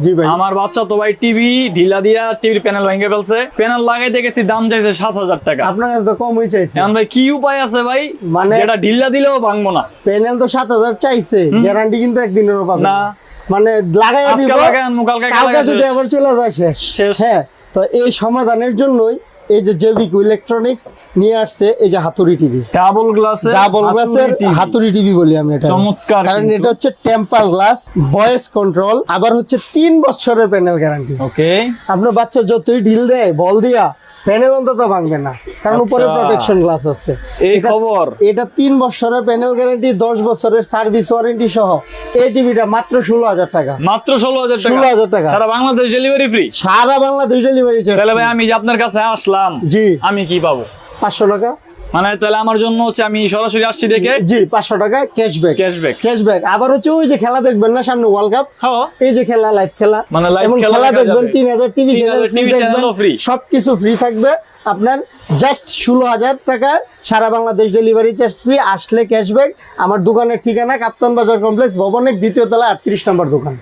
জি ভাই। আমার বাচ্চা তো ভাই টিভি ঢিলা দিয়া টিভির প্যানেল ভেঙে ফেলছে, প্যানেল লাগাই দেখেছি দাম চাইছে 7,000 টাকা। আপনার কাছে তো কমই চাইছে। এখন ভাই কি উপায় আছে ভাই, মানে যেটা ঢিলা দিলেও ভাঙবো না? প্যানেল তো 7,000 চাইছে, গ্যারান্টি কিন্তু একদিনেরও পাবে না। মানে লাগাই আজকে দিব, লাগাই আনবো, কালকে কালকে লাগাই যদি শেষ। আবার চলে যায় শেষ। শেষ। হ্যাঁ, তো এই সমাধানের জন্যই এই যে জেবিকো ইলেকট্রনিক্স নিয়ে আসছে এই যে হাতুড়ি টিভি, ডাবল গ্লাসের হাতুড়ি টিভি বলি আমি এটা, চমৎকার। কারণ কিন্তু। এটা হচ্ছে টেম্পার গ্লাস, ভয়েস কন্ট্রোল, আবার হচ্ছে 3 বছরের প্যানেল গ্যারান্টি। ওকে। আপনার বাচ্চা যতই ঢিল দেয় বল দিয়া প্যানেল অন্তত ভাঙবে না, কারণ উপরে আচ্ছা। প্রোটেকশন গ্লাস আছে। এই খবর। এটা 3 বছরের প্যানেল গ্যারান্টি, 10 বছরের সার্ভিস ওয়ারেন্টি সহ এই টিভিটা মাত্র 16,000 টাকা। মাত্র 16,000 টাকা। 16,000 টাকা। সারা বাংলাদেশ ডেলিভারি ফ্রি। সারা বাংলাদেশ ডেলিভারি চার্জ। তাহলে ভাই আমি যে আপনার কাছে আসলাম, জি, আমি কি পাবো? 500 টাকা। মানে তাহলে আমার জন্য হচ্ছে আমি সরাসরি আসছি দেখে জি, 500 টাকা ক্যাশব্যাক। ক্যাশব্যাক। আবার হচ্ছে ওই যে খেলা দেখবেন না সামনে ওয়ার্ল্ড কাপ, হ্যাঁ। এই যে খেলা, লাইভ খেলা, মানে live এবং খেলা খেলা দেখা দেখবেন, যাবে। 3000 টিভি 3000 চ্যানেল ফ্রি TV দেখবেন, চ্যানেলও free। সবকিছু ফ্রি থাকবে আপনার। জাস্ট 16,000 টাকা সারা বাংলাদেশ ডেলিভারি চার্জ ফ্রি। আসলে ক্যাশব্যাক। আমার দোকানের ঠিকানা কাপ্তান বাজার কমপ্লেক্স, ভবনের 2য় তলা 38 নম্বর দোকান।